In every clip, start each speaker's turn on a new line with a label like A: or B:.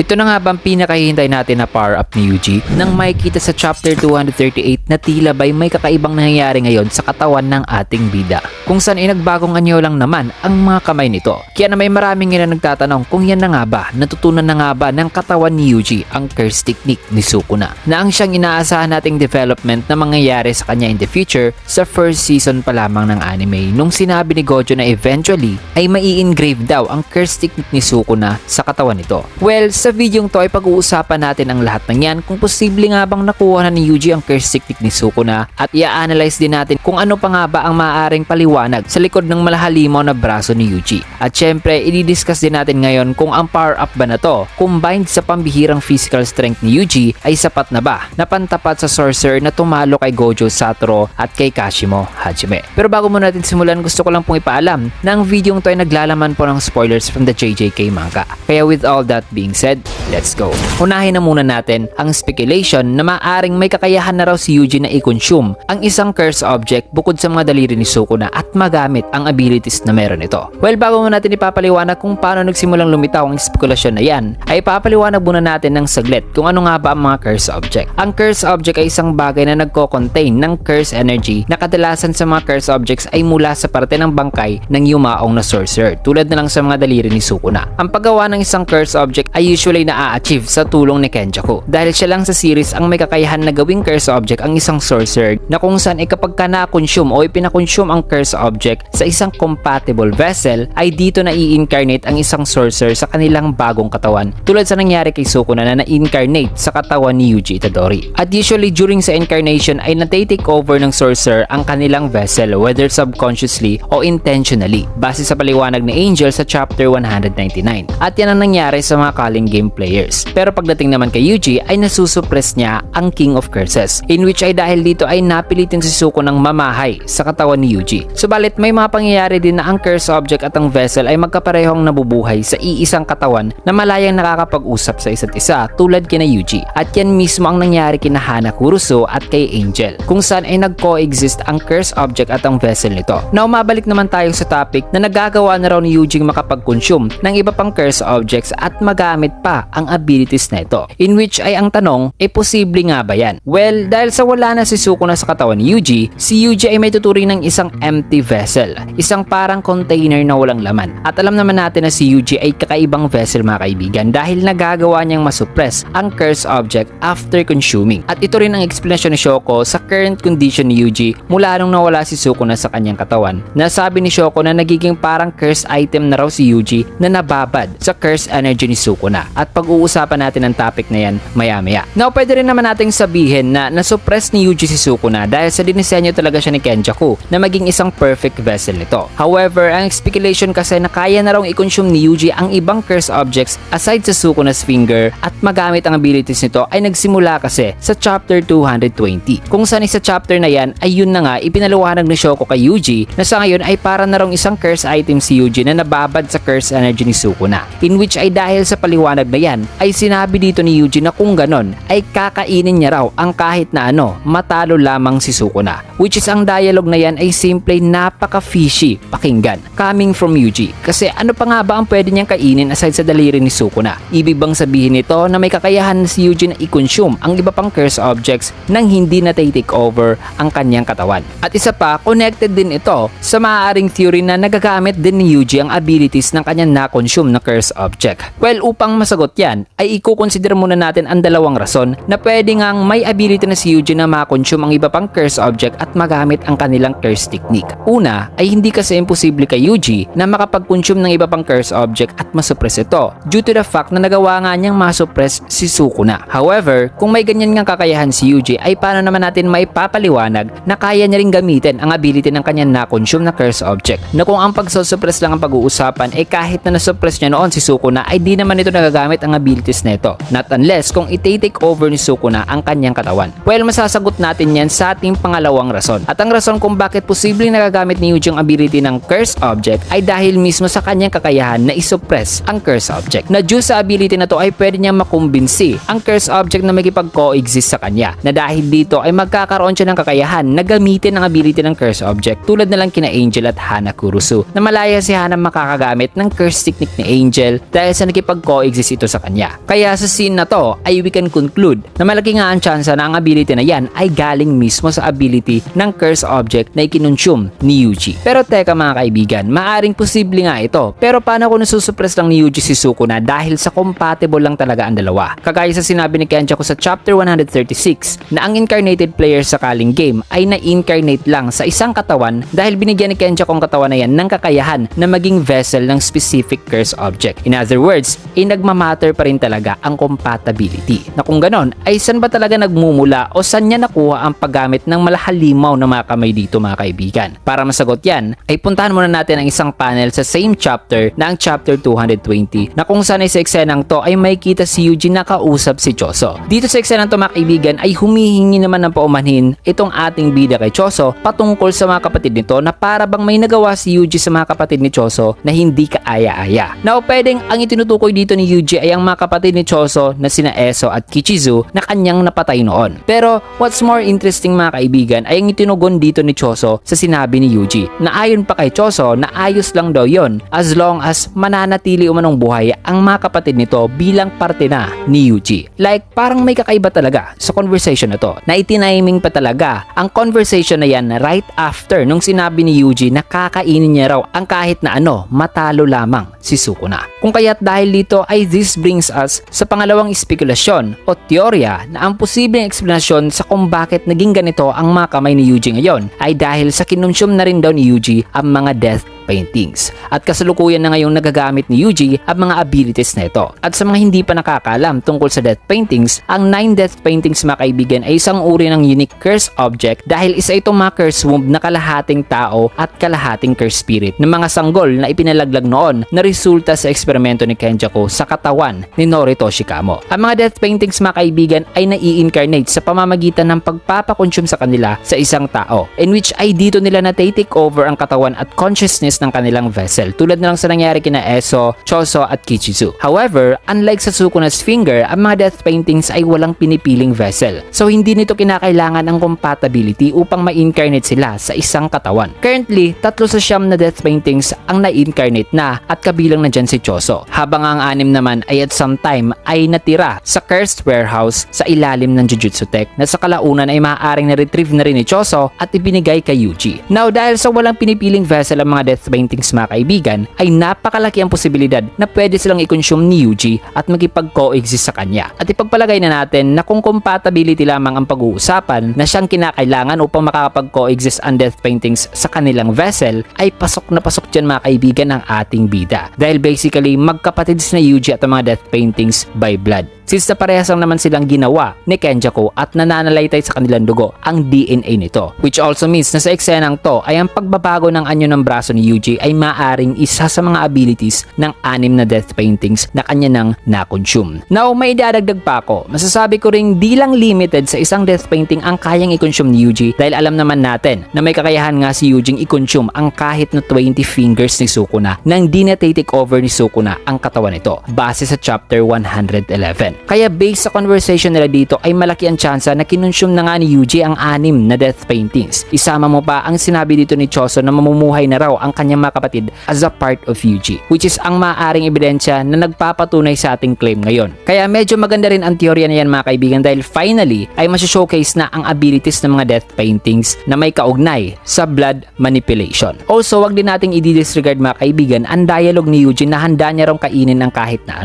A: Ito na nga bang pinakahihintay natin na power up ni Yuji nang makikita sa chapter 238 na tila ba'y may kakaibang nangyayari ngayon sa katawan ng ating bida. Kung saan ay nagbagong anyo lang naman ang mga kamay nito. Kaya na may maraming nga nagtatanong kung yan na nga ba, natutunan na nga ba ng katawan ni Yuji ang curse technique ni Sukuna na ang siyang inaasahan nating development na mangyayari sa kanya in the future sa first season pa lamang ng anime nung sinabi ni Gojo na eventually ay mai-engrave daw ang curse technique ni Sukuna sa katawan nito. Well, sa videong to ay pag-uusapan natin ang lahat ng yan kung posible nga bang nakuha na ni Yuji ang curse technique ni Sukuna at i-analyze din natin kung ano pa nga ba ang maaaring paliwanag sa likod ng malahalimaw na braso ni Yuji. At syempre, i-discuss din natin ngayon kung ang power up ba na to combined sa pambihirang physical strength ni Yuji ay sapat na ba na pantapat sa sorcerer na tumalo kay Gojo Satoru at kay Kashimo Hajime. Pero bago muna natin simulan, gusto ko lang pong ipaalam na ang videong to ay naglalaman po ng spoilers from the JJK manga. Kaya with all that being said, let's go. Unahin na muna natin ang speculation na maaaring may kakayahan na raw si Yuji na i-consume ang isang curse object bukod sa mga daliri ni Sukuna at magamit ang abilities na meron ito. Well, bago muna natin ipapaliwanag kung paano nagsimulang lumitaw ang spekulasyon na yan, ay papaliwanag muna natin ng saglit kung ano nga ba ang mga curse object. Ang curse object ay isang bagay na nagko-contain ng curse energy na kadalasan sa mga curse objects ay mula sa parte ng bangkay ng yumaong na sorcerer, tulad na lang sa mga daliri ni Sukuna. Ang paggawa ng isang curse object ay usually na-achieve sa tulong ni Kenjaku dahil siya lang sa series ang may kakayahan na gawing curse object ang isang sorcerer na kung saan ay kapag ka na-consume o ipina-consume ang curse object sa isang compatible vessel ay dito na i-incarnate ang isang sorcerer sa kanilang bagong katawan, tulad sa nangyari kay Sukuna na na-incarnate sa katawan ni Yuji Itadori. At usually during sa incarnation ay na-take over ng sorcerer ang kanilang vessel whether subconsciously o intentionally base sa paliwanag ni Angel sa chapter 199. At yan ang nangyari sa mga calling game players. Pero pagdating naman kay Yuji ay nasusuppress niya ang King of Curses, in which ay dahil dito ay napilitin si Sukuna ng mamahay sa katawan ni Yuji. Subalit may mga pangyayari din na ang curse object at ang vessel ay magkaparehong nabubuhay sa iisang katawan na malayang nakakapag-usap sa isa't isa tulad kina Yuji. At yan mismo ang nangyari kina Hana Kurusu at kay Angel, kung saan ay nag-coexist ang curse object at ang vessel nito. Now mabalik naman tayo sa topic na nagagawa na raw ni Yuji makapag-consume ng iba pang curse objects at magamit pa ang abilities na ito, in which ay ang tanong, posible nga ba yan? Well, dahil sa wala na si Sukuna sa katawan ni Yuji, si Yuji ay may tuturing ng isang empty vessel, isang parang container na walang laman. At alam naman natin na si Yuji ay kakaibang vessel mga kaibigan dahil nagagawa niyang masuppress ang curse object after consuming. At ito rin ang explanation ni Shoko sa current condition ni Yuji mula nung nawala si Sukuna sa kanyang katawan. Nasabi ni Shoko na nagiging parang curse item na raw si Yuji na nababad sa curse energy ni Sukuna. At pag-uusapan natin ang topic na yan maya-maya. Now, pwede rin naman nating sabihin na nasuppress ni Yuji si Sukuna dahil sa dinisenyo talaga siya ni Kenjaku na maging isang perfect vessel nito. However, ang speculation kasi na kaya na raw i-consume ni Yuji ang ibang curse objects aside sa Sukuna's finger at magamit ang abilities nito ay nagsimula kasi sa chapter 220. Kung saan sa chapter na yan ay yun na nga ipinaliwanag ni Shoko kay Yuji na sa ngayon ay para na raw isang curse item si Yuji na nababad sa curse energy ni Sukuna, in which ay dahil sa paliwanag na yan ay sinabi dito ni Yuji na kung ganon ay kakainin niya raw ang kahit na ano matalo lamang si Sukuna, which is ang dialogue na yan ay simple napaka-fishy pakinggan coming from Yuji. Kasi ano pa nga ba ang pwede niyang kainin aside sa daliri ni Sukuna? Ibig bang sabihin nito na may kakayahan na si Yuji na i-consume ang iba pang curse objects nang hindi na take over ang kanyang katawan? At isa pa, connected din ito sa maaaring theory na nagagamit din ni Yuji ang abilities ng kanyang na-consume na curse object. Well, upang masagot yan, ay i-consider muna natin ang dalawang rason na pwede ngang may ability na si Yuji na ma-consume ang iba pang curse object at magamit ang kanilang curse technique. Una, ay hindi kasi imposible kay Yuji na makapag-consume ng iba pang curse object at masuppress ito due to the fact na nagawa nga niyang masuppress si Sukuna. However, kung may ganyan ngang kakayahan si Yuji ay paano naman natin maipapaliwanag na kaya niya ring gamitin ang ability ng kanyang na-consume na curse object, na kung ang pagsosuppress lang ang pag-uusapan ay kahit na nasuppress niya noon si Sukuna ay di naman ito nagagamit ang abilities nito, not unless kung iti-take over ni Sukuna ang kanyang katawan. Well, masasagot natin yan sa ating pangalawang rason. At ang rason kung bakit posibleng nagagamit ni Yuji ang ability ng curse object ay dahil mismo sa kanyang kakayahan na isuppress ang curse object, na due sa ability na to ay pwede niyang makumbinsi ang curse object na makipag-coexist sa kanya, na dahil dito ay magkakaroon siya ng kakayahan na gamitin ang ability ng curse object tulad na lang kina Angel at Hana Kurusu, na malaya si Hana makakagamit ng curse technique ni Angel dahil sa nakipag-coexist ito sa kanya. Kaya sa scene na to ay we can conclude na malaki nga ang tsansa na ang ability na yan ay galing mismo sa ability ng curse object na ikinonsume ni Yuji. Pero teka mga kaibigan, maaring posible nga ito. Pero paano kung nasusuppress lang ni Yuji si Sukuna dahil sa compatible lang talaga ang dalawa? Kagaya sa sinabi ni Kenjaku sa chapter 136 na ang incarnated player sa Calling Game ay na-incarnate lang sa isang katawan dahil binigyan ni Kenjaku ang katawan na yan ng kakayahan na maging vessel ng specific curse object. In other words, nagmamatter pa rin talaga ang compatibility. Na kung ganon, ay saan ba talaga nagmumula o saan niya nakuha ang paggamit ng malahalimaw na mga kamay dito mga kaibigan? Para masagot yan, ay puntahan muna natin ang isang panel sa same chapter na ang chapter 220 na kung saan ay sa eksenang to ay may kita si Yuji na kausap si Choso. Dito sa eksenang to mga kaibigan ay humihingi naman ng paumanhin itong ating bida kay Choso patungkol sa mga kapatid nito na para bang may nagawa si Yuji sa mga kapatid ni Choso na hindi kaaya-aya. Now pwedeng ang itinutukoy dito ni Yuji ay ang mga kapatid ni Choso na sina Eso at Kichizu na kanyang napatay noon. Pero what's more interesting mga kaibigan ay ang itinugon dito ni Choso sa sinabi ni Yuji na ayon pa kay Choso na ayos lang daw yon as long as mananatili umanong buhay ang mga kapatid nito bilang parte na ni Yuji. Like parang may kakaiba talaga sa conversation na to na itiniming pa talaga ang conversation na yan right after nung sinabi ni Yuji na kakainin niya raw ang kahit na ano matalo lamang si Sukuna. Kung kaya't dahil dito ay this brings us sa pangalawang spekulasyon o teorya na ang posibleng eksplanasyon sa kung bakit naging ganito ang mga kamay ni Yuji ngayon ay dahil sa kinonsume na rin daw ni Yuji ang mga death paintings. At kasalukuyan na ngayong nagagamit ni Yuji ang mga abilities na ito. At sa mga hindi pa nakakalam tungkol sa death paintings, ang 9 death paintings mga kaibigan ay isang uri ng unique curse object dahil isa itong mga curse womb na kalahating tao at kalahating curse spirit ng mga sanggol na ipinalaglag noon na resulta sa eksperimento ni Kenjaku sa katawan ni Noritoshi Kamo. Ang mga death paintings mga kaibigan ay nai-incarnate sa pamamagitan ng pagpapakonsume sa kanila sa isang tao in which ay dito nila na-take over ang katawan at consciousness ng kanilang vessel tulad na lang sa nangyari kina Eso, Choso at Kichizu. However, unlike sa Sukuna's finger, ang mga death paintings ay walang pinipiling vessel. So hindi nito kinakailangan ang compatibility upang ma-incarnate sila sa isang katawan. Currently, 3 sa 9 na death paintings ang na-incarnate na at kabilang na dyan si Choso. Habang ang 6 naman ay at some time ay natira sa cursed warehouse sa ilalim ng Jujutsu Tech na sa kalaunan ay maaaring na-retrieve na rin ni Choso at ibinigay kay Yuji. Now dahil sa walang pinipiling vessel ang mga death paintings mga kaibigan ay napakalaki ang posibilidad na pwede silang i-consume ni Yuji at magipag-coexist sa kanya. At ipagpalagay na natin na kung compatibility lamang ang pag-uusapan na siyang kinakailangan upang makakapag-coexist ang death paintings sa kanilang vessel ay pasok na pasok dyan mga kaibigan ang ating bida. Dahil basically magkapatid na Yuji at ang mga death paintings by blood. Since na parehas lang naman silang ginawa ni Kenjaku at nananalaytay sa kanilang dugo ang DNA nito. Which also means na sa eksenang to ay ang pagbabago ng anyo ng braso ni Yuji ay maaring isa sa mga abilities ng 6 na death paintings na kanya nang na-consume. Now may dadagdag pa ako. Masasabi ko ring di lang limited sa isang death painting ang kayang i-consume ni Yuji dahil alam naman natin na may kakayahan nga si Yuji i-consume ang kahit na 20 fingers ni Sukuna nang di na-take over ni Sukuna ang katawan nito base sa chapter 111. Kaya based sa conversation nila dito ay malaki ang tsansa na kinonsume na nga ni Yuji ang 6 na death paintings. Isama mo pa ang sinabi dito ni Choso na mamumuhay na raw ang kanyang mga kapatid as a part of Yuji, which is ang maaaring ebidensya na nagpapatunay sa ating claim ngayon. Kaya medyo maganda rin ang teorya na yan mga kaibigan dahil finally ay showcase na ang abilities ng mga death paintings na may kaugnay sa blood manipulation. Also, wag din nating i-disregard mga kaibigan ang dialogue ni Yuji na handa niya raw kainin ng kahit na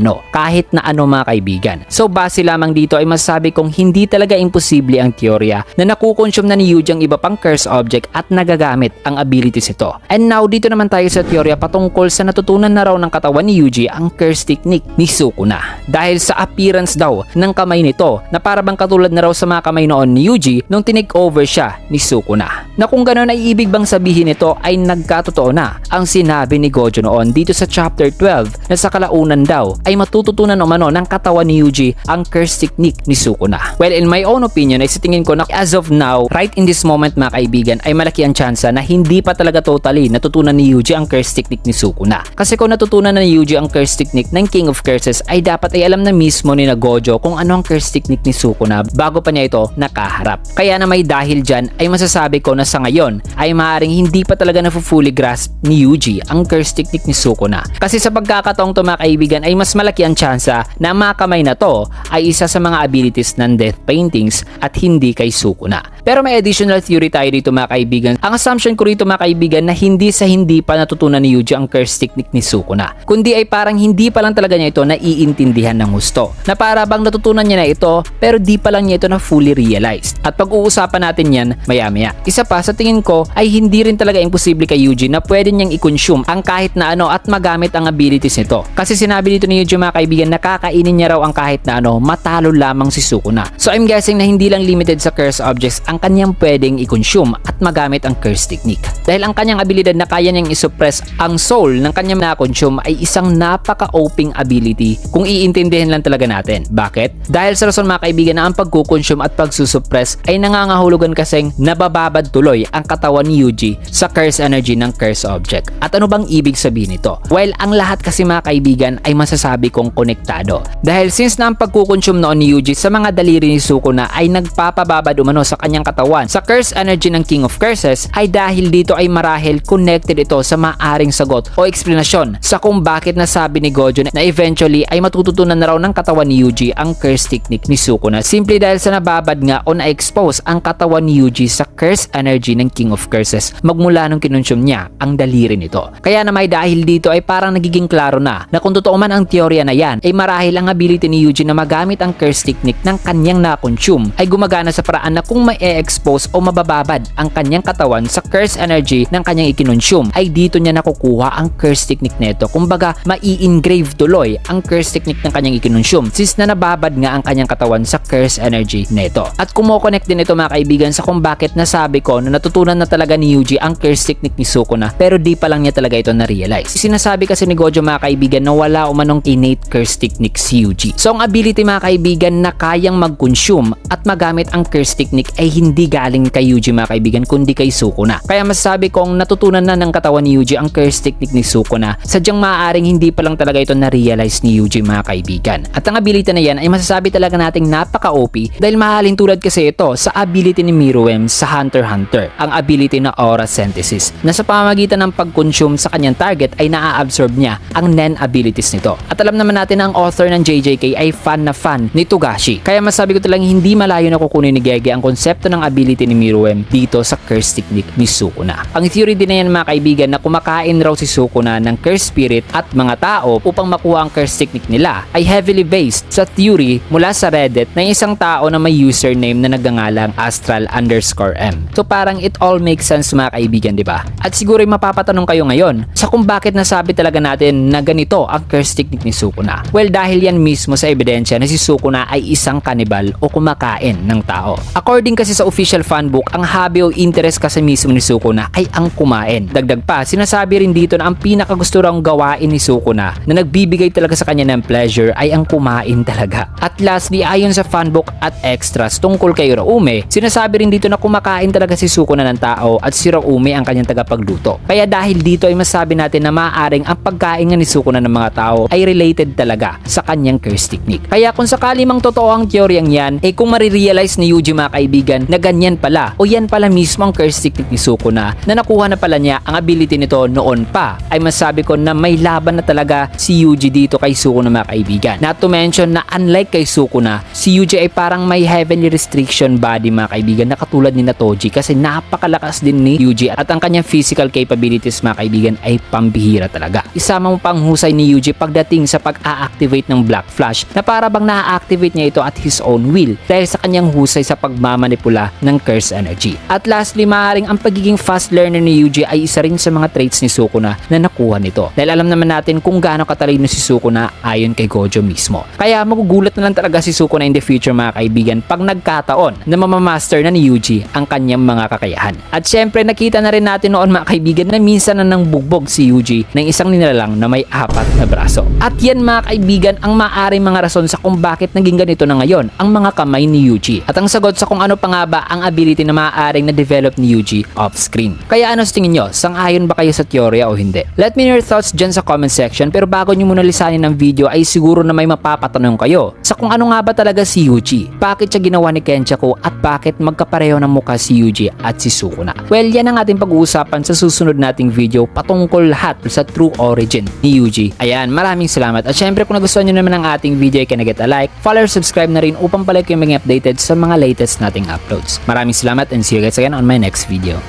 A: ano mga kaibigan. So base lamang dito ay masasabi kong hindi talaga imposible ang teorya na nakukonsume na ni Yuji ang iba pang curse object at nagagamit ang abilities ito. And now dito naman tayo sa teorya patungkol sa natutunan na raw ng katawan ni Yuji ang curse technique ni Sukuna. Dahil sa appearance daw ng kamay nito na parabang katulad na raw sa mga kamay noon ni Yuji nung tinake over siya ni Sukuna. Na kung gano'n ay ibig bang sabihin nito ay nagkatotoo na ang sinabi ni Gojo noon dito sa chapter 12 na sa kalaunan daw ay matututunan umano ng katawan ni Yuji ang curse technique ni Sukuna. Well, in my own opinion ay sa tingin ko na as of now, right in this moment mga kaibigan ay malaki ang tsansa na hindi pa talaga totally natutunan natutunan ni Yuji ang curse technique ni Sukuna. Kasi kung natutunan na ni Yuji ang curse technique ng King of Curses ay dapat ay alam na mismo ni Gojo kung ano ang curse technique ni Sukuna bago pa niya ito nakaharap. Kaya na may dahil dyan ay masasabi ko na sa ngayon ay maaaring hindi pa talaga na-fully grasp ni Yuji ang curse technique ni Sukuna. Kasi sa pagkakataong to mga kaibigan ay mas malaki ang tsansa na ang mga kamay na to ay isa sa mga abilities ng Death Paintings at hindi kay Sukuna. Pero may additional theory tayo dito mga kaibigan. Ang assumption ko rito mga kaibigan na hindi pa natutunan ni Yuji ang curse technique ni Sukuna. Kundi ay parang hindi pa lang talaga niya ito naiintindihan ng gusto. Na para bang natutunan niya na ito pero di pa lang niya ito na fully realized. At pag-uusapan natin yan maya-maya. Isa pa sa tingin ko ay hindi rin talaga imposible kay Yuji na pwede niyang i-consume ang kahit na ano at magamit ang abilities nito. Kasi sinabi dito ni Yuji mga kaibigan na kakainin niya raw ang kahit na ano matalo lamang si Sukuna. So I'm guessing na hindi lang limited sa curse objects ang kanyang pwedeng i-consume at magamit ang curse technique. Dahil ang kanyang abilidad na kaya niyang isuppress ang soul ng kanyang na-consume ay isang napaka-OPing ability kung iintindihin lang talaga natin. Bakit? Dahil sa rason mga kaibigan na ang pagkukonsume at pagsusuppress ay nangangahulugan kasing nabababad tuloy ang katawan ni Yuji sa curse energy ng curse object. At ano bang ibig sabihin nito? Well, ang lahat kasi mga kaibigan ay masasabi kong konektado. Dahil since na ang pagkukonsume noon ni Yuji sa mga daliri ni Sukuna ay nagpapababad umano sa kanyang katawan sa curse energy ng King of Curses ay dahil dito ay marahil connected ito sa maaring sagot o eksplanasyon sa kung bakit nasabi ni Gojo na eventually ay matututunan na raw ng katawan ni Yuji ang curse technique ni Sukuna simply dahil sa nababad nga o na-expose ang katawan ni Yuji sa curse energy ng King of Curses magmula nung kinonsume niya ang daliri nito. Kaya na may dahil dito ay parang nagiging klaro na kung totoo man ang teorya na yan ay marahil ang ability ni Yuji na magamit ang curse technique ng kanyang na-consume ay gumagana sa paraan na kung may expose o mabababad ang kanyang katawan sa curse energy ng kanyang ikinonsume ay dito niya nakukuha ang curse technique nito. Kumbaga mai-engrave tuloy ang curse technique ng kanyang ikinonsume since na nababad nga ang kanyang katawan sa curse energy nito. At kumo-connect din ito mga kaibigan sa kung bakit nasabi ko na natutunan na talaga ni Yuji ang curse technique ni Sukuna pero di pa lang niya talaga ito na-realize. Sinasabi kasi ni Gojo mga kaibigan na wala umanong innate curse technique si Yuji. So ang ability mga kaibigan na kayang mag-consume at magamit ang curse technique ay hindi galing kay Yuji mga kaibigan kundi kay Sukuna. Kaya masasabi kong natutunan na ng katawan ni Yuji ang curse technique ni Sukuna. Sadyang maaaring hindi pa lang talaga ito na-realize ni Yuji mga kaibigan. At ang ability na yan ay masasabi talaga nating napaka-OP dahil mahalin tulad kasi ito sa ability ni Meruem sa Hunter x Hunter, ang ability na Aura Synthesis na sa pamamagitan ng pag-consume sa kanyang target ay naa-absorb niya ang Nen abilities nito. At alam naman natin na ang author ng JJK ay fan na fan ni Togashi. Kaya masabi ko talagang hindi malayo na kukunin ni Gege ang konsepto ng ability ni Meruem dito sa curse technique ni Sukuna. Ang theory din na yan mga kaibigan na kumakain raw si Sukuna ng curse spirit at mga tao upang makuha ang curse technique nila ay heavily based sa theory mula sa Reddit na isang tao na may username na nagngangalang Astral_M. So parang it all makes sense mga kaibigan, di ba? At siguro mapapatanong kayo ngayon sa kung bakit nasabi talaga natin na ganito ang curse technique ni Sukuna. Well, dahil yan mismo sa ebidensya na si Sukuna ay isang kanibal o kumakain ng tao. According kasi sa official fanbook, ang hobby o interest kasi mismo ni Sukuna ay ang kumain. Dagdag pa, sinasabi rin dito na ang pinakagusto raw gawain ni Sukuna na nagbibigay talaga sa kanya ng pleasure ay ang kumain talaga. At lastly, ayon sa fanbook at extras tungkol kay Raume, sinasabi rin dito na kumakain talaga si Sukuna ng tao at si Raume ang kanyang tagapagluto. Kaya dahil dito ay masabi natin na maaaring ang pagkain nga ni Sukuna ng mga tao ay related talaga sa kanyang curse technique. Kaya kung sakali mang totoo ang teoryang yan, kung marirealize ni Yuji mga kaibigan na ganyan pala o yan pala mismo ang curse technique ni Sukuna na nakuha na pala niya ang ability nito noon pa, ay masabi ko na may laban na talaga si Yuji dito kay Sukuna mga kaibigan. Not to mention na unlike kay Sukuna, si Yuji ay parang may heavenly restriction body mga kaibigan na katulad ni Toji kasi napakalakas din ni Yuji at ang kanyang physical capabilities mga kaibigan ay pambihira talaga. Isama mo pang husay ni Yuji pagdating sa pag-a-activate ng Black Flash na para bang na-activate niya ito at his own will dahil sa kanyang husay sa pagmamanipula ng curse energy. At lastly, maaaring ang pagiging fast learner ni Yuji ay isa rin sa mga traits ni Sukuna na nakuha nito. Dahil alam naman natin kung gaano katalino si Sukuna ayon kay Gojo mismo. Kaya magugulat na lang talaga si Sukuna in the future mga kaibigan pag nagkataon na mamamaster na ni Yuji ang kanyang mga kakayahan. At syempre nakita na rin natin noon mga kaibigan na minsan na nang bugbog si Yuji ng isang nilalang na may 4 na braso. At yan mga kaibigan ang maaaring mga rason sa kung bakit naging ganito na ngayon ang mga kamay ni Yuji. At ang sagot sa kung ano pa nga nga ba ang ability na maaaring na-develop ni Yuji off-screen. Kaya ano sa tingin nyo? Sang-ayon ba kayo sa teorya o hindi? Let me know your thoughts dyan sa comment section, pero bago nyo muna lisanin ng video ay siguro na may mapapatanong kayo sa kung ano nga ba talaga si Yuji, bakit siya ginawa ni Kenjaku at bakit magkapareho ng mukha si Yuji at si Sukuna. Well, yan ang ating pag-uusapan sa susunod nating video patungkol lahat sa true origin ni Yuji. Ayan, maraming salamat at syempre kung nagustuhan nyo naman ang ating video ay kinaget a like, follow or subscribe na rin upang palagi kayong maging updated sa mga latest nating uploads. Maraming salamat and see you guys again on my next video.